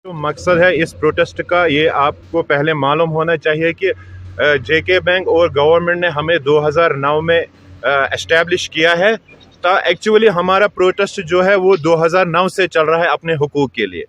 जो मकसद है इस प्रोटेस्ट का, ये आपको पहले मालूम होना चाहिए कि जेके बैंक और गवर्नमेंट ने हमें 2009 में एस्टैब्लिश किया है। तो एक्चुअली हमारा प्रोटेस्ट जो है वो 2009 से चल रहा है अपने हुकूक के लिए।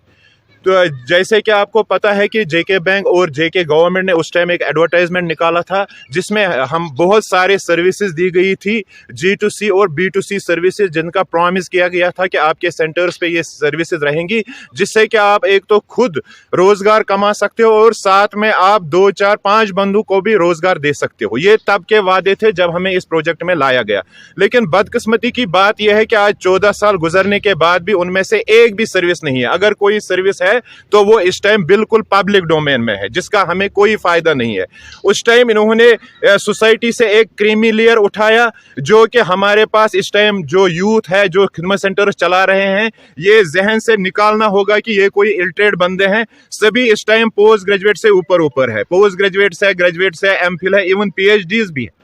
तो जैसे कि आपको पता है कि जेके बैंक और जेके गवर्नमेंट ने उस टाइम एक एडवर्टाइजमेंट निकाला था जिसमें हम बहुत सारे सर्विसेज दी गई थी, G2C और B2C सर्विसेज, जिनका प्रॉमिस किया गया था कि आपके सेंटर्स पे ये सर्विसेज रहेंगी, जिससे कि आप एक तो खुद रोजगार कमा सकते हो और साथ में आप 2, 4, 5 बंदों को भी रोजगार दे सकते हो। ये तब के वादे थे जब हमें इस प्रोजेक्ट में लाया गया। लेकिन बदकिस्मती की बात यह है कि आज 14 साल गुजरने के बाद भी उनमें से एक भी सर्विस नहीं है। अगर कोई सर्विस है तो वो इस टाइम बिल्कुल पब्लिक डोमेन में है, जिसका हमें कोई फायदा नहीं है। उस टाइम इन्होंने सोसाइटी से एक क्रीमी लेयर उठाया, जो कि हमारे पास इस टाइम जो यूथ है जो खिदमत सेंटर चला रहे हैं, ये जहन से निकालना होगा कि ये कोई इलिटरेट बंदे हैं। सभी इस टाइम पोस्ट ग्रेजुएट से ऊपर है, पोस्ट ग्रेजुएट से, ग्रेजुएट से, एमफिल है, इवन PhDs भी है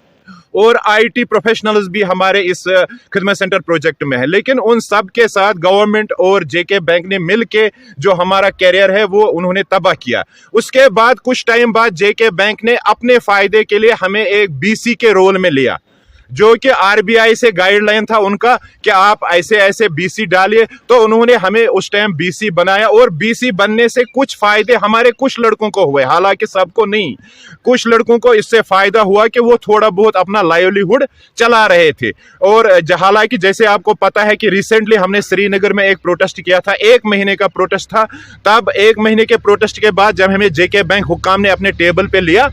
और IT प्रोफेशनल्स भी हमारे इस खिदमत सेंटर प्रोजेक्ट में है। लेकिन उन सब के साथ गवर्नमेंट और जेके बैंक ने मिलके जो हमारा कैरियर है वो उन्होंने तबाह किया। उसके बाद कुछ टाइम बाद जेके बैंक ने अपने फायदे के लिए हमें एक BC के रोल में लिया, जो कि RBI से गाइडलाइन था उनका कि आप ऐसे ऐसे BC डालिए। तो उन्होंने हमें उस टाइम BC बनाया और BC बनने से कुछ फायदे हमारे कुछ लड़कों को हुए, हालांकि सबको नहीं। कुछ लड़कों को इससे फायदा हुआ कि वो थोड़ा बहुत अपना लाइवलीहुड चला रहे थे। और हालांकि जैसे आपको पता है कि रिसेंटली हमने श्रीनगर में एक प्रोटेस्ट किया था, 1 महीने का प्रोटेस्ट था। तब 1 महीने के प्रोटेस्ट के बाद जब हमें जेके बैंक हुक्काम ने अपने टेबल पे लिया,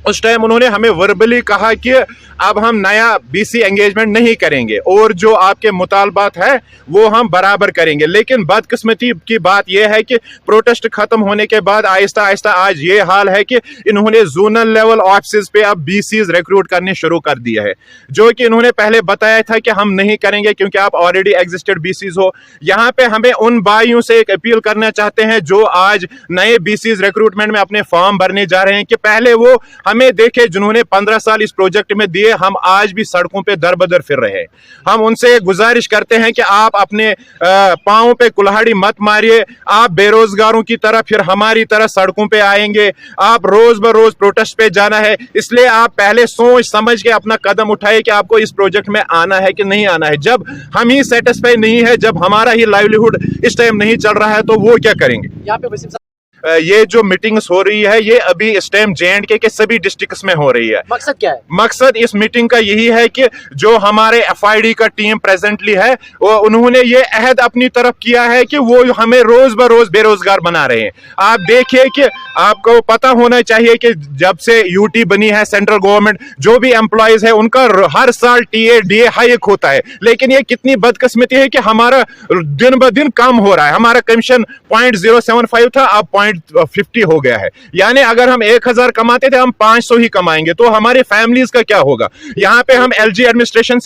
उस टाइम उन्होंने हमें वर्बली कहा कि अब हम नया BC एंगेजमेंट नहीं करेंगे और जो आपके मुतालबात है वो हम बराबर करेंगे। लेकिन बदकिस्मती की बात यह है कि प्रोटेस्ट खत्म होने के बाद आहिस्ता आहिस्ता आज ये हाल है कि इन्होंने जोनल लेवल ऑफिस पे अब BCs रिक्रूट करने शुरू कर दिया है, जो कि इन्होंने पहले बताया था कि हम नहीं करेंगे क्योंकि आप ऑलरेडी एग्जिस्टेड BCs हो। यहाँ पे हमें उन भाइयों से एक अपील करना चाहते हैं जो आज नए BCs रिक्रूटमेंट में अपने फॉर्म भरने जा रहे हैं कि पहले वो हमें देखे जिन्होंने 15 साल इस प्रोजेक्ट में दिए। हम आज भी सड़कों पे दर बदर फिर रहे हैं। हम उनसे गुजारिश करते हैं कि आप अपने पांवों पे कुल्हाड़ी मत मारिए। आप बेरोजगारों की तरह फिर हमारी तरह सड़कों पे आएंगे। आप रोज ब रोज प्रोटेस्ट पे जाना है, इसलिए आप पहले सोच समझ के अपना कदम उठाए कि आपको इस प्रोजेक्ट में आना है कि नहीं आना है। जब हम ही सेटिस्फाई नहीं है, जब हमारा ही लाइवलीहुड इस टाइम नहीं चल रहा है, तो वो क्या करेंगे। यहाँ पे वसीम साहब, ये जो मीटिंग्स हो रही है ये अभी इस टाइम JNK के सभी डिस्ट्रिक्ट्स में हो रही है। मकसद क्या है? मकसद इस मीटिंग का यही है कि जो हमारे FID का टीम प्रेजेंटली है उन्होंने ये अहद अपनी तरफ किया है कि वो हमें रोज ब रोज बेरोजगार बना रहे हैं। आप देखिए कि आपको पता होना चाहिए कि जब से UT बनी है सेंट्रल गवर्नमेंट, जो भी एम्प्लॉयज है उनका हर साल TA DA हाइक होता है। लेकिन ये कितनी बदकिस्मती है कि हमारा दिन ब दिन कम हो रहा है। हमारा कमीशन 0.075 था, अब 0.50 हो गया है। यानी अगर हम 1000 कमाते थे, हम 500 ही कमाएंगे, तो हमारे फैमिलीज का क्या होगा। यहाँ पे हम LG एडमिनिस्ट्रेशन,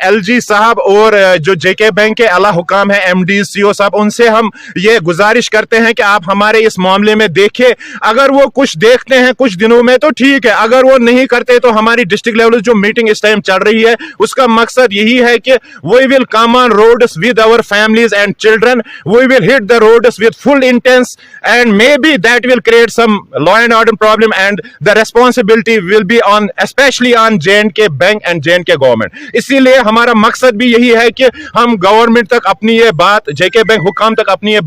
LG साहब और जो जेके बैंक के आला हुकाम है, MD CO साहब, उनसे हम ये गुजारिश करते हैं कि आप हमारे इस मामले में देखें। अगर वो कुछ देखते हैं कुछ दिनों में तो ठीक है, अगर वो नहीं करते तो हमारी डिस्ट्रिक्ट लेवल जो मीटिंग इस टाइम चल रही है उसका मकसद यही है कि we will come on roads with our families and children, we will hit the roads with full intense and maybe that will create some law and order problem and the responsibility will be on especially on JNK bank and JNK government। इसीलिए हमारा मकसद भी यही है कि हम government तक अपनी ये बात, JK बैंक हुकाम तक अपनी ये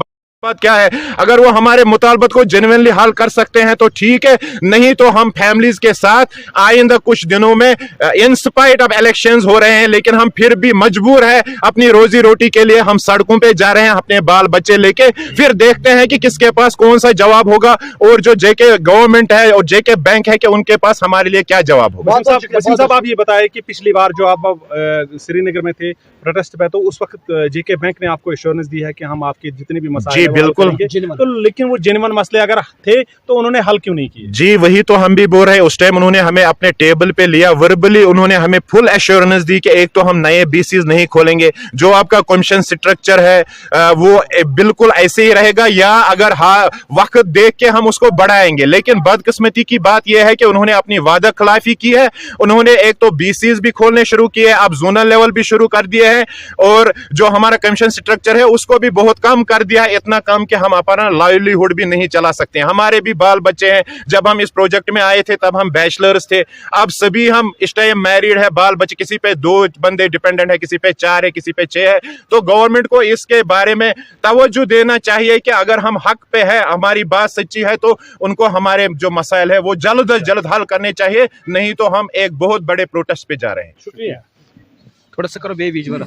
बात क्या है, अगर वो हमारे मुतालबत को जेन्युइनली हल कर सकते हैं तो ठीक है, नहीं तो हम फैमिलीज के साथ आइंदा कुछ दिनों में इन स्पाइट ऑफ इलेक्शंस हो रहे हैं लेकिन हम फिर भी मजबूर है अपनी रोजी रोटी के लिए, हम सड़कों पे जा रहे हैं अपने बाल बच्चे लेके। फिर देखते हैं कि किसके पास कौन सा जवाब होगा और जो जेके गवर्नमेंट है और जेके बैंक है कि उनके पास हमारे लिए क्या जवाब होगा। वसीम साहब, आप ये बताएं कि पिछली बार जो आप श्रीनगर में थे प्रोटेस्ट पे, तो उस वक्त जेके बैंक ने आपको एश्योरेंस दी है कि हम आपके जितने भी मसले बिल्कुल, तो लेकिन वो जेन्युइन मसले अगर थे तो उन्होंने हल क्यों नहीं किए? जी वही तो हम भी बोल रहे हैं। उस टाइम उन्होंने हमें अपने टेबल पे लिया, वर्बली उन्होंने हमें फुल एश्योरेंस दी कि एक तो हम नए BCs नहीं खोलेंगे, जो आपका कमीशन स्ट्रक्चर है वो बिल्कुल ऐसे ही रहेगा, या अगर वक्त देख के हम उसको बढ़ाएंगे। लेकिन बदकिस्मती की बात यह है कि उन्होंने अपनी वादा खिलाफी की है। उन्होंने एक तो BCs भी खोलने शुरू किए, अब जोनल लेवल भी शुरू कर दिए हैं और जो हमारा कमीशन स्ट्रक्चर है उसको भी बहुत कम कर दिया है। इतना इतना कम कि हम अपना लाइवलीहुड भी नहीं चला सकते हैं। हमारे भी बाल बच्चे हैं। जब हम इस प्रोजेक्ट में आए थे तब हम बैचलर्स थे, अब सभी हम इस टाइम मैरिड है, बाल बच्चे, किसी पे 2 बंदे डिपेंडेंट है, किसी पे 4 है, किसी पे 6 है। तो गवर्नमेंट को इसके बारे में तवज्जो देना चाहिए कि अगर हम हक पे है, हमारी बात सच्ची है, तो उनको हमारे जो मसाइल है वो जल्द अज जल्द हल करने चाहिए, नहीं तो हम एक बहुत बड़े प्रोटेस्ट पे जा रहे हैं। शुक्रिया। थोड़ा सा करो बे बीच वाला